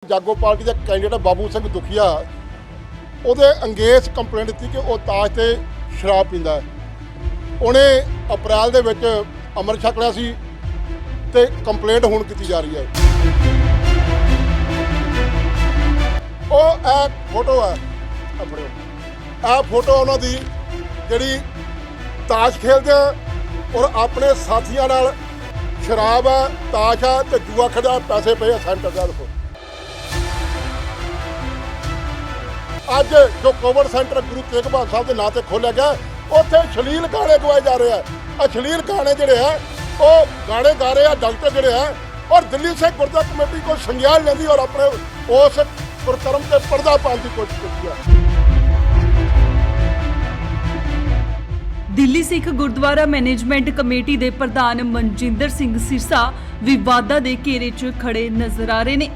जागो पार्टी का कैंਡੀਡੇਟ बाबू सिंह दुखिया ਉਹਦੇ ਅੰਗੇਜ ਕੰਪਲੇਂਟ ਦਿੱਤੀ ਕਿ ਉਹ ਤਾਜ ਤੇ ਸ਼ਰਾਬ ਪੀਂਦਾ ਹੈ। ਉਹਨੇ ਅਪ੍ਰੈਲ ਦੇ ਵਿੱਚ ਅੰਮ੍ਰਿਤ ਛਕ ਲਿਆ ਸੀ ਤੇ ਕੰਪਲੇਂਟ ਹੁਣ ਕੀਤੀ ਜਾ ਰਹੀ ਹੈ। ਉਹ ਇਹ ਫੋਟੋ ਹੈ ਆਪਣੇ, ਇਹ ਫੋਟੋ ਉਹਨਾਂ ਦੀ ਜਿਹੜੀ ਤਾਸ਼ ਖੇਡਦੇ ਆ ਔਰ ਆਪਣੇ ਸਾਥੀਆਂ ਨਾਲ ਸ਼ਰਾਬ ਹੈ, ਤਾਸ਼ ਹੈ ਤੇ ਜੂਆ ਖੇਡਦਾ, ਪੈਸੇ ਪਏ ਆ ਸੈਂਟਰ ਦਾ। ਦੇਖੋ ਅੱਜ ਜੋ ਕੋਵਿਡ ਸੈਂਟਰ ਗੁਰੂ ਤੇਗ ਬਹਾਦਰ ਸਾਹਿਬ ਦੇ ਨਾਂ ਤੇ ਖੋਲ੍ਹਿਆ ਗਿਆ, ਉੱਥੇ ਅਸ਼ਲੀਲ ਗਾਣੇ ਗਵਾਏ ਜਾ ਰਹੇ ਆ। ਅਸ਼ਲੀਲ ਗਾਣੇ ਜਿਹੜੇ ਆ ਉਹ ਗਾਣੇ ਗਾ ਰਹੇ ਆ ਡਾਕਟਰ ਜਿਹੜੇ ਆ, ਔਰ ਦਿੱਲੀ ਸਿੱਖ ਗੁਰਦੁਆਰਾ ਕਮੇਟੀ ਕੋਲ ਸੰਗਿਆਨ ਲੈਂਦੀ ਔਰ ਆਪਣੇ ਉਸ ਕੁਕਰਮ ਤੇ ਪਰਦਾ ਪਾਉਣ ਦੀ ਕੋਸ਼ਿਸ਼ ਕੀਤੀ ਹੈ। ਦਿੱਲੀ ਸਿੱਖ ਗੁਰਦੁਆਰਾ ਮੈਨੇਜਮੈਂਟ ਕਮੇਟੀ ਦੇ ਪ੍ਰਧਾਨ ਮਨਜਿੰਦਰ ਸਿੰਘ ਸਿਰਸਾ ਵਿਵਾਦਾਂ ਦੇ ਘੇਰੇ 'ਚ ਖੜੇ ਨਜ਼ਰ ਆ ਰਹੇ ਨੇ।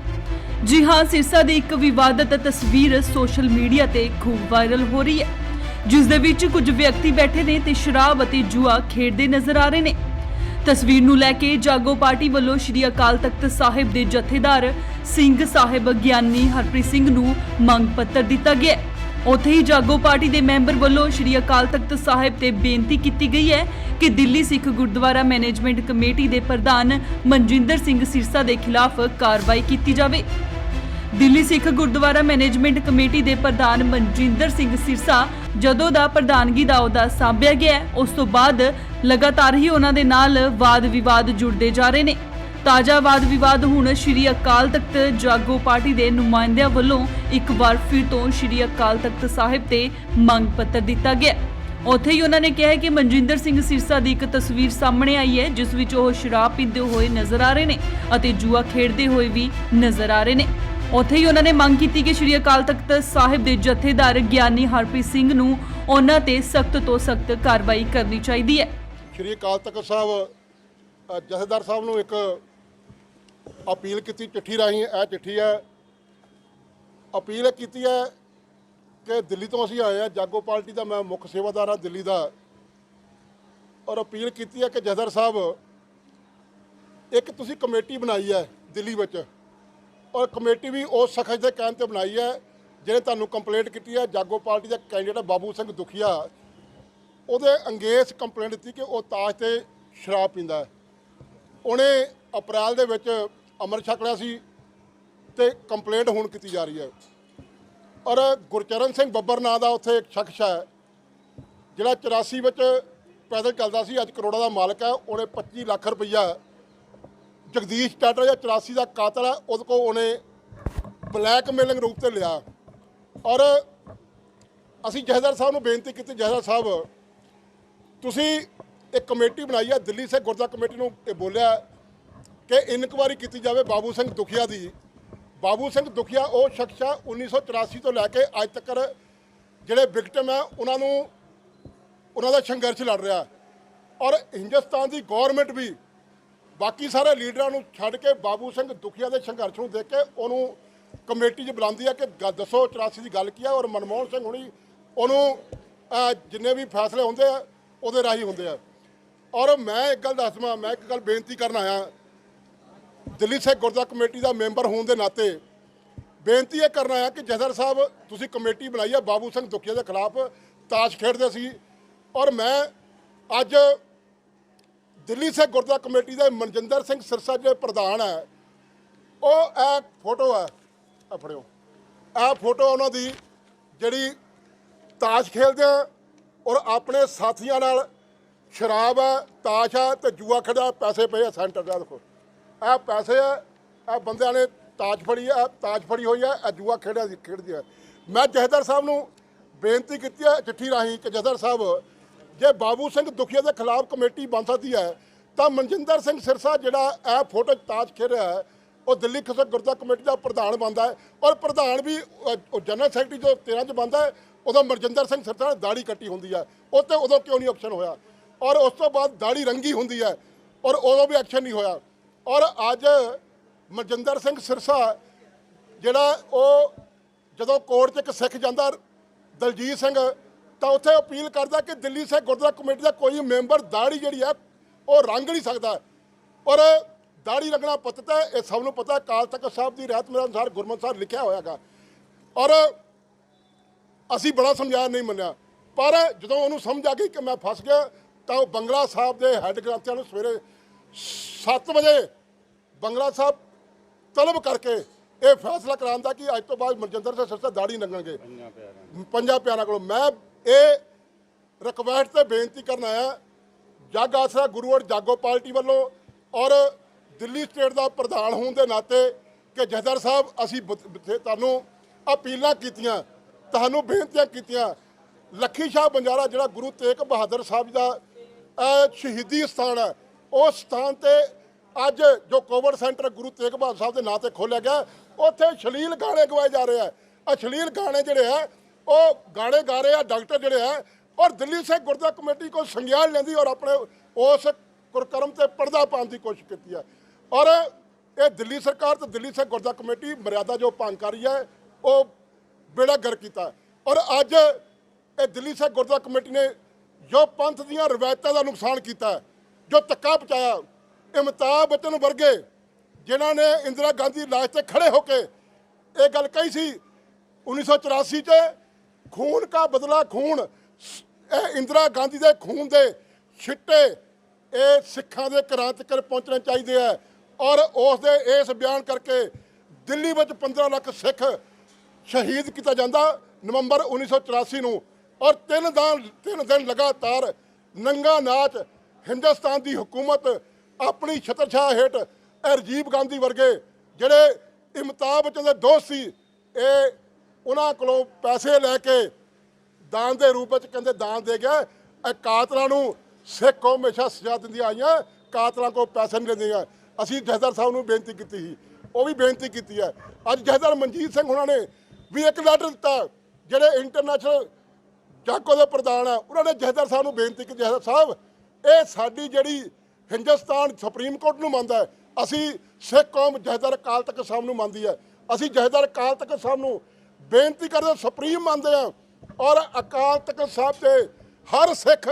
ਜੀ ਹਾਂ, ਸਿਰਸਾ ਦੀ ਇੱਕ ਵਿਵਾਦਤ ਤਸਵੀਰ ਸੋਸ਼ਲ ਮੀਡੀਆ ਤੇ ਖੂਬ ਵਾਇਰਲ ਹੋ ਰਹੀ ਹੈ, ਜਿਸ ਦੇ ਵਿੱਚ ਕੁਝ ਵਿਅਕਤੀ ਬੈਠੇ ਨੇ ਤੇ ਸ਼ਰਾਬ ਅਤੇ ਜੂਆ ਖੇਡਦੇ ਨਜ਼ਰ ਆ ਰਹੇ ਨੇ। ਤਸਵੀਰ ਨੂੰ ਲੈ ਕੇ ਜਾਗੋ ਪਾਰਟੀ ਵੱਲੋਂ ਸ਼੍ਰੀ ਅਕਾਲ ਤਖਤ ਸਾਹਿਬ ਦੇ ਜਥੇਦਾਰ ਸਿੰਘ ਸਾਹਿਬ ਗਿਆਨੀ ਹਰਪ੍ਰੀਤ ਸਿੰਘ ਨੂੰ ਮੰਗ ਪੱਤਰ ਦਿੱਤਾ ਗਿਆ। ਉੱਥੇ ਹੀ ਜਾਗੋ ਪਾਰਟੀ ਦੇ ਮੈਂਬਰ ਵੱਲੋਂ ਸ਼੍ਰੀ ਅਕਾਲ ਤਖਤ ਸਾਹਿਬ ਤੇ ਬੇਨਤੀ ਕੀਤੀ ਗਈ ਹੈ ਕਿ ਦਿੱਲੀ ਸਿੱਖ ਗੁਰਦੁਆਰਾ ਮੈਨੇਜਮੈਂਟ ਕਮੇਟੀ ਦੇ ਪ੍ਰਧਾਨ ਮਨਜਿੰਦਰ ਸਿੰਘ ਸਿਰਸਾ ਦੇ ਖਿਲਾਫ ਕਾਰਵਾਈ ਕੀਤੀ ਜਾਵੇ। ਦਿੱਲੀ ਸਿੱਖ ਗੁਰਦੁਆਰਾ ਮੈਨੇਜਮੈਂਟ ਕਮੇਟੀ ਦੇ ਪ੍ਰਧਾਨ ਮਨਜਿੰਦਰ ਸਿੰਘ ਸਿਰਸਾ ਜਦੋਂ ਦਾ ਪ੍ਰਧਾਨਗੀ ਦਾ ਅਹੁਦਾ ਸੰਭਿਆ ਗਿਆ, ਉਸ ਤੋਂ ਬਾਅਦ ਲਗਾਤਾਰ ਹੀ ਉਹਨਾਂ ਦੇ ਨਾਲ ਵਾਦ ਵਿਵਾਦ ਜੁੜਦੇ ਜਾ ਰਹੇ ਨੇ। ਤਾਜ਼ਾ ਵਾਦ ਵਿਵਾਦ ਹੁਣ ਸ਼੍ਰੀ ਅਕਾਲ ਤਖਤ ਜਾਗੋ ਪਾਰਟੀ ਦੇ ਨੁਮਾਇੰਦਿਆਂ ਵੱਲੋਂ ਇੱਕ ਵਾਰ ਫਿਰ ਤੋਂ ਸ਼੍ਰੀ ਅਕਾਲ ਤਖਤ ਸਾਹਿਬ ਤੇ ਮੰਗ ਪੱਤਰ ਦਿੱਤਾ ਗਿਆ। ਉੱਥੇ ਹੀ ਉਹਨਾਂ ਨੇ ਕਿਹਾ ਕਿ ਮਨਜਿੰਦਰ ਸਿੰਘ ਸਿਰਸਾ ਦੀ ਇੱਕ ਤਸਵੀਰ ਸਾਹਮਣੇ ਆਈ ਹੈ, ਜਿਸ ਵਿੱਚ ਉਹ ਸ਼ਰਾਬ ਪੀਂਦੇ ਹੋਏ ਨਜ਼ਰ ਆ ਰਹੇ ਨੇ ਅਤੇ ਜੂਆ ਖੇਡਦੇ ਹੋਏ ਵੀ ਨਜ਼ਰ ਆ ਰਹੇ ਨੇ। ਉੱਥੇ ਹੀ ਉਹਨਾਂ ਨੇ ਮੰਗ ਕੀਤੀ ਕਿ ਸ਼੍ਰੀ ਅਕਾਲ ਤਖਤ ਸਾਹਿਬ ਦੇ ਜਥੇਦਾਰ ਗਿਆਨੀ ਹਰਪ੍ਰੀਤ ਸਿੰਘ ਨੂੰ ਉਹਨਾਂ ਤੇ ਸਖਤ ਤੋਂ ਸਖਤ ਕਾਰਵਾਈ ਕਰਨੀ ਚਾਹੀਦੀ ਹੈ। ਸ਼੍ਰੀ ਅਕਾਲ ਤਖਤ ਸਾਹਿਬ ਜਥੇਦਾਰ ਸਾਹਿਬ ਨੂੰ ਇੱਕ ਅਪੀਲ ਕੀਤੀ ਚਿੱਠੀ ਰਾਹੀਂ। ਇਹ ਚਿੱਠੀ ਹੈ, ਅਪੀਲ ਕੀਤੀ ਹੈ ਕਿ ਦਿੱਲੀ ਤੋਂ ਅਸੀਂ ਆਏ ਹਾਂ, ਜਾਗੋ ਪਾਰਟੀ ਦਾ ਮੈਂ ਮੁੱਖ ਸੇਵਾਦਾਰ ਹਾਂ ਦਿੱਲੀ ਦਾ, ਔਰ ਅਪੀਲ ਕੀਤੀ ਹੈ ਕਿ ਜਥੇਦਾਰ ਸਾਹਿਬ ਇੱਕ ਤੁਸੀਂ ਕਮੇਟੀ ਬਣਾਈ ਹੈ ਦਿੱਲੀ ਵਿੱਚ, ਔਰ ਕਮੇਟੀ ਵੀ ਉਸ ਸ਼ਖਸ ਦੇ ਕਹਿਣ ਤੇ ਬਣਾਈ ਹੈ ਜਿਹਨੇ ਤੁਹਾਨੂੰ ਕੰਪਲੇਂਟ ਕੀਤੀ ਹੈ। ਜਾਗੋ ਪਾਰਟੀ ਦਾ ਕੈਂਡੀਡੇਟ ਬਾਬੂ ਸਿੰਘ ਦੁਖੀਆ, ਉਹਦੇ ਅੰਗੇਜ ਕੰਪਲੇਂਟ ਦਿੱਤੀ ਕਿ ਉਹ ਤਾਜ ਤੇ ਸ਼ਰਾਬ ਪੀਂਦਾ ਹੈ। ਉਹਨੇ ਅਪ੍ਰੈਲ ਦੇ ਵਿੱਚ ਅੰਮ੍ਰਿਤ ਛਕ ਲਿਆ ਸੀ ਤੇ ਕੰਪਲੇਂਟ ਹੁਣ ਕੀਤੀ ਜਾ ਰਹੀ ਹੈ। ਔਰ ਗੁਰਚਰਨ ਸਿੰਘ ਬੱਬਰ ਨਾਂ ਦਾ ਉੱਥੇ ਇੱਕ ਸ਼ਖਸ ਹੈ ਜਿਹੜਾ 84 ਵਿੱਚ ਪੈਦਲ ਚੱਲਦਾ ਸੀ, ਅੱਜ ਕਰੋੜਾਂ ਦਾ ਮਾਲਕ ਹੈ। ਉਹਨੇ 25 ਲੱਖ ਰੁਪਈਆ ਜਗਦੀਸ਼ ਟਾਟਾ ਜਿਹੜਾ 84 ਦਾ ਕਾਤਲ ਹੈ ਉਹਦੇ ਕੋਲ ਉਹਨੇ ਬਲੈਕਮੇਲਿੰਗ ਰੂਪ ਤੇ ਲਿਆ। ਔਰ ਅਸੀਂ ਜਥੇਦਾਰ ਸਾਹਿਬ ਨੂੰ ਬੇਨਤੀ ਕੀਤੀ, ਜਥੇਦਾਰ ਸਾਹਿਬ ਤੁਸੀਂ ਇੱਕ ਕਮੇਟੀ ਬਣਾਈ ਹੈ ਦਿੱਲੀ ਸਿੱਖ ਗੁਰਦੁਆਰਾ ਕਮੇਟੀ ਨੂੰ ਇਹ ਬੋਲਿਆ ਕਿ ਇਨਕੁਆਇਰੀ ਕੀਤੀ ਜਾਵੇ ਬਾਬੂ ਸਿੰਘ ਦੁਖੀਆ ਦੀ। ਬਾਬੂ ਸਿੰਘ ਦੁਖੀਆ ਉਹ ਸ਼ਖਸ ਆ 1984 ਤੋਂ ਲੈ ਕੇ ਅੱਜ ਤੱਕ ਜਿਹੜੇ ਵਿਕਟਮ ਹੈ ਉਹਨਾਂ ਨੂੰ ਉਹਨਾਂ ਦਾ ਸੰਘਰਸ਼ ਲੜ ਰਿਹਾ। ਔਰ ਹਿੰਦੁਸਤਾਨ ਦੀ ਗੌਰਮੈਂਟ ਵੀ ਬਾਕੀ ਸਾਰੇ ਲੀਡਰਾਂ ਨੂੰ ਛੱਡ ਕੇ ਬਾਬੂ ਸਿੰਘ ਦੁਖੀਆ ਦੇ ਸੰਘਰਸ਼ ਨੂੰ ਦੇਖ ਕੇ ਉਹਨੂੰ ਕਮੇਟੀ 'ਚ ਬੁਲਾਉਂਦੀ ਹੈ ਕਿ ਦੱਸੋ 84 ਦੀ ਗੱਲ ਕੀ ਹੈ। ਔਰ ਮਨਮੋਹਨ ਸਿੰਘ ਹੁਣੀ ਉਹਨੂੰ ਜਿੰਨੇ ਵੀ ਫੈਸਲੇ ਹੁੰਦੇ ਆ ਉਹਦੇ ਰਾਹੀਂ ਹੁੰਦੇ ਆ। ਔਰ ਮੈਂ ਇੱਕ ਗੱਲ ਦੱਸ ਦਵਾਂ, ਮੈਂ ਇੱਕ ਗੱਲ ਬੇਨਤੀ ਕਰਨ ਆਇਆ ਦਿੱਲੀ ਸਿੱਖ ਗੁਰਦੁਆਰਾ ਕਮੇਟੀ ਦਾ ਮੈਂਬਰ ਹੋਣ ਦੇ ਨਾਤੇ ਬੇਨਤੀ ਇਹ ਕਰਨ ਆਇਆ ਕਿ ਜਥੇਦਾਰ ਸਾਹਿਬ ਤੁਸੀਂ ਕਮੇਟੀ ਬਣਾਈ ਹੈ ਬਾਬੂ ਸਿੰਘ ਦੁਖੀਆ ਦੇ ਖਿਲਾਫ, ਤਾਸ਼ ਖੇਡਦੇ ਸੀ। ਔਰ ਮੈਂ ਅੱਜ ਦਿੱਲੀ ਸਿੱਖ ਗੁਰਦੁਆਰਾ ਕਮੇਟੀ ਦੇ ਮਨਜਿੰਦਰ ਸਿੰਘ ਸਿਰਸਾ ਜਿਹੜੇ ਪ੍ਰਧਾਨ ਹੈ, ਉਹ ਇਹ ਫੋਟੋ ਹੈ ਆਪਣੇ, ਇਹ ਫੋਟੋ ਉਹਨਾਂ ਦੀ ਜਿਹੜੀ ਤਾਸ਼ ਖੇਡਦੇ ਆ ਔਰ ਆਪਣੇ ਸਾਥੀਆਂ ਨਾਲ ਸ਼ਰਾਬ ਹੈ, ਤਾਸ਼ ਹੈ ਤੇ ਜੂਆ ਖੇਡਦਾ, ਪੈਸੇ ਪਏ ਆ ਸੈਂਟਰ ਦਾ। ਦੇਖੋ ਇਹ ਪੈਸੇ ਹੈ, ਇਹ ਬੰਦਿਆਂ ਨੇ ਤਾਸ਼ ਫੜੀ ਹੈ, ਤਾਸ਼ ਫੜੀ ਹੋਈ ਹੈ, ਇਹ ਜੂਆ ਖੇਡਦੀ ਹੈ। ਮੈਂ ਜਥੇਦਾਰ ਸਾਹਿਬ ਨੂੰ ਬੇਨਤੀ ਕੀਤੀ ਹੈ ਚਿੱਠੀ ਰਾਹੀਂ ਕਿ ਜਥੇਦਾਰ ਸਾਹਿਬ ਜੇ ਬਾਬੂ ਸਿੰਘ ਦੁਖੀਆ ਦੇ ਖਿਲਾਫ ਕਮੇਟੀ ਬਣ ਸਕਦੀ ਹੈ ਤਾਂ ਮਨਜਿੰਦਰ ਸਿੰਘ ਸਿਰਸਾ ਜਿਹੜਾ ਇਹ ਫੋਟੋ ਤਾਸ਼ ਖੇਡ ਰਿਹਾ ਹੈ ਉਹ ਦਿੱਲੀ ਸਿੱਖ ਗੁਰਦੁਆਰਾ ਕਮੇਟੀ ਦਾ ਪ੍ਰਧਾਨ ਬਣਦਾ ਹੈ। ਔਰ ਪ੍ਰਧਾਨ ਵੀ ਜਨਰਲ ਸੈਕਟਰੀ ਜੋ 13 'ਚ ਬਣਦਾ ਹੈ, ਉਦੋਂ ਮਨਜਿੰਦਰ ਸਿੰਘ ਸਿਰਸਾ ਨੇ ਦਾੜੀ ਕੱਟੀ ਹੁੰਦੀ ਹੈ, ਉਹ ਤੇ ਉਦੋਂ ਕਿਉਂ ਨਹੀਂ ਐਕਸ਼ਨ ਹੋਇਆ? ਔਰ ਉਸ ਤੋਂ ਬਾਅਦ ਦਾੜੀ ਰੰਗੀ ਹੁੰਦੀ ਹੈ ਔਰ ਉਦੋਂ ਵੀ ਐਕਸ਼ਨ ਨਹੀਂ ਹੋਇਆ। ਔਰ ਅੱਜ ਮਨਜਿੰਦਰ ਸਿੰਘ ਸਿਰਸਾ ਜਿਹੜਾ ਉਹ ਜਦੋਂ ਕੋਰਟ 'ਚ ਇੱਕ ਸਿੱਖ ਜਾਂਦਾ ਦਲਜੀਤ ਸਿੰਘ, ਤਾਂ ਉੱਥੇ ਅਪੀਲ ਕਰਦਾ ਕਿ ਦਿੱਲੀ ਸਿੱਖ ਗੁਰਦੁਆਰਾ ਕਮੇਟੀ ਦਾ ਕੋਈ ਮੈਂਬਰ ਦਾੜੀ ਜਿਹੜੀ ਹੈ ਉਹ ਰੰਗ ਨਹੀਂ ਸਕਦਾ। ਔਰ ਦਾੜੀ ਰੰਗਣਾ ਪਤਤ ਹੈ, ਇਹ ਸਭ ਨੂੰ ਪਤਾ। ਅਕਾਲ ਤਖਤ ਸਾਹਿਬ ਦੀ ਰਹਿਤ ਮੇਰੇ ਅਨੁਸਾਰ ਗੁਰਮਤਿ ਸਾਹਿਬ ਲਿਖਿਆ ਹੋਇਆਗਾ, ਔਰ ਅਸੀਂ ਬੜਾ ਸਮਝਾਇਆ, ਨਹੀਂ ਮੰਨਿਆ। ਪਰ ਜਦੋਂ ਉਹਨੂੰ ਸਮਝ ਆ ਗਈ ਕਿ ਮੈਂ ਫਸ ਗਿਆ, ਤਾਂ ਉਹ ਬੰਗਲਾ ਸਾਹਿਬ ਦੇ ਹੈੱਡ ਗ੍ਰੰਥੀਆਂ ਨੂੰ ਸਵੇਰੇ 7 ਵਜੇ ਬੰਗਲਾ ਸਾਹਿਬ ਤਲਬ ਕਰਕੇ ਇਹ ਫੈਸਲਾ ਕਰਾਉਂਦਾ ਕਿ ਅੱਜ ਤੋਂ ਬਾਅਦ ਮਨਜਿੰਦਰ ਸਿੰਘ ਸਿਰਸਾ ਦਾੜੀ ਨੰਗਣਗੇ ਪੰਜਾਂ ਪਿਆਰਾਂ ਕੋਲੋਂ। ਮੈਂ ਇਹ ਰਿਕਵੈਸਟ ਤੇ ਬੇਨਤੀ ਕਰਨ ਆਇਆ ਜੱਗ ਆਸਰਾ ਗੁਰੂ ਅੜ ਜਾਗੋ ਪਾਰਟੀ ਵੱਲੋਂ ਔਰ ਦਿੱਲੀ ਸਟੇਟ ਦਾ ਪ੍ਰਧਾਨ ਹੋਣ ਦੇ ਨਾਤੇ ਕਿ ਜਥੇਦਾਰ ਸਾਹਿਬ, ਅਸੀਂ ਤੁਹਾਨੂੰ ਅਪੀਲਾਂ ਕੀਤੀਆਂ, ਤੁਹਾਨੂੰ ਬੇਨਤੀਆਂ ਕੀਤੀਆਂ। ਲੱਖੀ ਸ਼ਾਹ ਬੰਜਾਰਾ ਜਿਹੜਾ ਗੁਰੂ ਤੇਗ ਬਹਾਦਰ ਸਾਹਿਬ ਦਾ ਸ਼ਹੀਦੀ ਸਥਾਨ ਹੈ, ਉਸ ਸਥਾਨ ਤੇ ਅੱਜ ਜੋ ਕੋਵਿਡ ਸੈਂਟਰ ਗੁਰੂ ਤੇਗ ਬਹਾਦਰ ਸਾਹਿਬ ਦੇ ਨਾਂ ਤੇ ਖੋਲ੍ਹਿਆ ਗਿਆ, ਉੱਥੇ ਅਸ਼ਲੀਲ ਗਾਣੇ ਗਵਾਏ ਜਾ ਰਹੇ ਆ। ਅਸ਼ਲੀਲ ਗਾਣੇ ਜਿਹੜੇ ਆ ਉਹ ਗਾਣੇ ਗਾ ਰਹੇ ਆ ਡਾਕਟਰ ਜਿਹੜੇ ਆ, ਔਰ ਦਿੱਲੀ ਸਿੱਖ ਗੁਰਦੁਆਰਾ ਕਮੇਟੀ ਕੋਲ ਸੰਗਿਆਨ ਲੈਂਦੀ ਔਰ ਆਪਣੇ ਉਸ ਕੁਰਕਰਮ ਤੇ ਪਰਦਾ ਪਾਉਣ ਦੀ ਕੋਸ਼ਿਸ਼ ਕੀਤੀ ਹੈ। ਔਰ ਇਹ ਦਿੱਲੀ ਸਰਕਾਰ ਤੇ ਦਿੱਲੀ ਸਿੱਖ ਗੁਰਦੁਆਰਾ ਕਮੇਟੀ ਮਰਿਆਦਾ ਜੋ ਭੰਗ ਕਰ ਰਹੀ ਹੈ, ਉਹ ਬੇੜਾ ਗਰਕ ਕੀਤਾ। ਔਰ ਅੱਜ ਇਹ ਦਿੱਲੀ ਸਿੱਖ ਗੁਰਦੁਆਰਾ ਕਮੇਟੀ ਨੇ ਜੋ ਪੰਥ ਦੀਆਂ ਰਵਾਇਤਾਂ ਦਾ ਨੁਕਸਾਨ ਕੀਤਾ, ਜੋ ਧੱਕਾ ਪਹੁੰਚਾਇਆ, ਅਮਿਤਾਭ ਬੱਚਨ ਵਰਗੇ ਜਿਨ੍ਹਾਂ ਨੇ ਇੰਦਰਾ ਗਾਂਧੀ ਲਾਸ਼ ਤੇ ਖੜੇ ਹੋ ਕੇ ਇਹ ਗੱਲ ਕਹੀ ਸੀ 1984 'ਚ, ਖੂਨ ਕਾ ਬਦਲਾ ਖੂਨ, ਇਹ ਇੰਦਰਾ ਗਾਂਧੀ ਦੇ ਖੂਨ ਦੇ ਛਿੱਟੇ ਇਹ ਸਿੱਖਾਂ ਦੇ ਘਰਾਂ ਤੱਕ ਪਹੁੰਚਣੇ ਚਾਹੀਦੇ ਆ। ਔਰ ਉਸ ਦੇ ਇਸ ਬਿਆਨ ਕਰਕੇ ਦਿੱਲੀ ਵਿੱਚ 15 ਲੱਖ ਸਿੱਖ ਸ਼ਹੀਦ ਕੀਤਾ ਜਾਂਦਾ ਨਵੰਬਰ 1984 ਨੂੰ। ਔਰ 3 ਦਿਨ ਲਗਾਤਾਰ ਨੰਗਾ ਨਾਚ ਹਿੰਦੁਸਤਾਨ ਦੀ ਹਕੂਮਤ ਆਪਣੀ ਛਤਰਛਾਇਆ ਹੇਠ ਰਾਜੀਵ ਗਾਂਧੀ ਵਰਗੇ ਜਿਹੜੇ ਅਮਿਤਾਭ ਬੱਚਨ ਦੇ ਦੋਸਤ ਸੀ, ਇਹ ਉਹਨਾਂ ਕੋਲੋਂ ਪੈਸੇ ਲੈ ਕੇ ਦਾਨ ਦੇ ਰੂਪ ਵਿੱਚ ਕਹਿੰਦੇ ਦਾਨ ਦੇ ਗਿਆ। ਇਹ ਕਾਤਲਾਂ ਨੂੰ ਸਿੱਖ ਕੌਮ ਹਮੇਸ਼ਾ ਸਜ਼ਾ ਦਿੰਦੀਆਂ ਆਈਆਂ, ਕਾਤਲਾਂ ਕੋਲ ਪੈਸੇ ਨਹੀਂ ਲੈਂਦੀਆਂ। ਅਸੀਂ ਜਥੇਦਾਰ ਸਾਹਿਬ ਨੂੰ ਬੇਨਤੀ ਕੀਤੀ ਸੀ, ਉਹ ਵੀ ਬੇਨਤੀ ਕੀਤੀ ਹੈ। ਅੱਜ ਜਥੇਦਾਰ ਮਨਜੀਤ ਸਿੰਘ ਉਹਨਾਂ ਨੇ ਵੀ ਇੱਕ ਲੈਟਰ ਦਿੱਤਾ, ਜਿਹੜੇ ਇੰਟਰਨੈਸ਼ਨਲ ਜਾਗੋ ਦੇ ਪ੍ਰਧਾਨ ਆ, ਉਹਨਾਂ ਨੇ ਜਥੇਦਾਰ ਸਾਹਿਬ ਨੂੰ ਬੇਨਤੀ ਕੀਤੀ, ਜਥੇਦਾਰ ਸਾਹਿਬ ਇਹ ਸਾਡੀ ਜਿਹੜੀ ਹਿੰਦੁਸਤਾਨ ਸੁਪਰੀਮ ਕੋਰਟ ਨੂੰ ਮੰਨਦਾ ਹੈ, ਅਸੀਂ ਸਿੱਖ ਕੌਮ ਜਥੇਦਾਰ ਅਕਾਲ ਤਖਤ ਸਾਹਿਬ ਨੂੰ ਮੰਨਦੀ ਹੈ, ਅਸੀਂ ਜਥੇਦਾਰ ਅਕਾਲ ਤਖਤ ਸਾਹਿਬ ਨੂੰ ਬੇਨਤੀ ਕਰਦੇ ਸੁਪਰੀਮ ਮੰਨਦੇ ਹਾਂ। ਔਰ ਅਕਾਲ ਤਖਤ ਸਾਹਿਬ ਤੇ ਹਰ ਸਿੱਖ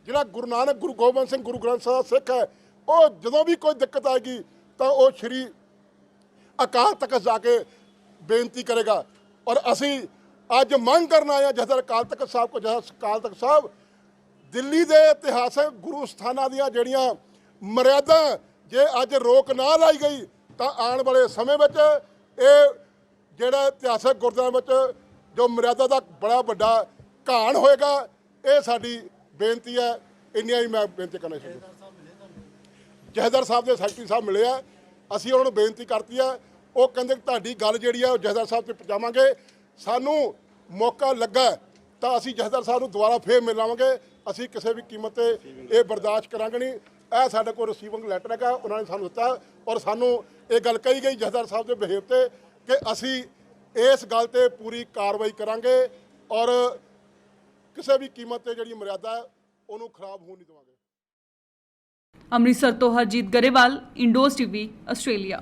ਜਿਹੜਾ ਗੁਰੂ ਨਾਨਕ ਗੁਰੂ ਗੋਬਿੰਦ ਸਿੰਘ ਗੁਰੂ ਗ੍ਰੰਥ ਸਾਹਿਬ ਸਿੱਖ ਹੈ, ਉਹ ਜਦੋਂ ਵੀ ਕੋਈ ਦਿੱਕਤ ਆਏਗੀ ਤਾਂ ਉਹ ਸ਼੍ਰੀ ਅਕਾਲ ਤਖਤ ਜਾ ਕੇ ਬੇਨਤੀ ਕਰੇਗਾ। ਔਰ ਅਸੀਂ ਅੱਜ ਮੰਗ ਕਰਨ ਆਏ ਹਾਂ ਜਥੇਦਾਰ ਅਕਾਲ ਤਖਤ ਸਾਹਿਬ ਕੋ, ਜਥੇਦਾਰ ਅਕਾਲ ਤਖਤ ਸਾਹਿਬ ਦਿੱਲੀ ਦੇ ਇਤਿਹਾਸਕ ਗੁਰੂ ਸਥਾਨਾਂ ਦੀਆਂ ਜਿਹੜੀਆਂ ਮਰਿਆਦਾ ਜੇ ਅੱਜ ਰੋਕ ਨਾ ਲਾਈ ਗਈ ਤਾਂ ਆਉਣ ਵਾਲੇ ਸਮੇਂ ਵਿੱਚ ਇਹ ਜਿਹੜਾ ਇਤਿਹਾਸਕ ਗੁਰਦੁਆਰਿਆਂ ਵਿੱਚ ਜੋ ਮਰਿਆਦਾ ਦਾ ਬੜਾ ਵੱਡਾ ਘਾਣ ਹੋਏਗਾ। ਇਹ ਸਾਡੀ ਬੇਨਤੀ ਹੈ। ਇੰਨੀਆਂ ਹੀ ਮੈਂ ਬੇਨਤੀ ਕਰਨਾ ਚਾਹੁੰਦਾ। ਜਥੇਦਾਰ ਸਾਹਿਬ ਦੇ ਸੈਕਟਰੀ ਸਾਹਿਬ ਮਿਲੇ ਆ, ਅਸੀਂ ਉਹਨਾਂ ਨੂੰ ਬੇਨਤੀ ਕਰਤੀ ਹੈ। ਉਹ ਕਹਿੰਦੇ ਕਿ ਤੁਹਾਡੀ ਗੱਲ ਜਿਹੜੀ ਹੈ ਉਹ ਜਥੇਦਾਰ ਸਾਹਿਬ ਤੇ ਪਹੁੰਚਾਵਾਂਗੇ। ਸਾਨੂੰ ਮੌਕਾ ਲੱਗਾ ਤਾਂ ਅਸੀਂ ਜਥੇਦਾਰ ਸਾਹਿਬ ਨੂੰ ਦੁਬਾਰਾ ਫੇਰ ਮਿਲਾਵਾਂਗੇ। ਅਸੀਂ ਕਿਸੇ ਵੀ ਕੀਮਤ ਤੇ ਇਹ ਬਰਦਾਸ਼ਤ ਕਰਾਂਗੇ ਨਹੀਂ। ਇਹ ਸਾਡੇ ਕੋਲ ਰਿਸੀਵਿੰਗ ਲੈਟਰ ਹੈਗਾ, ਉਹਨਾਂ ਨੇ ਸਾਨੂੰ ਦਿੱਤਾ ਔਰ ਸਾਨੂੰ ਇਹ ਗੱਲ ਕਹੀ ਗਈ ਜਥੇਦਾਰ ਸਾਹਿਬ ਦੇ ਬਿਹੇਵ ਤੇ ਕਿ ਅਸੀਂ ਇਸ ਗੱਲ ਤੇ ਪੂਰੀ ਕਾਰਵਾਈ ਕਰਾਂਗੇ ਔਰ ਕਿਸੇ ਵੀ ਕੀਮਤ ਤੇ ਜਿਹੜੀ ਮਰਿਆਦਾ ਹੈ ਉਹਨੂੰ ਖਰਾਬ ਹੋਣ ਨਹੀਂ ਦੇਵਾਂਗੇ। ਅੰਮ੍ਰਿਤਸਰ ਤੋਂ ਹਰਜੀਤ ਗਰੇਵਾਲ, ਇੰਡੋਜ਼ ਟੀਵੀ, ਆਸਟ੍ਰੇਲੀਆ।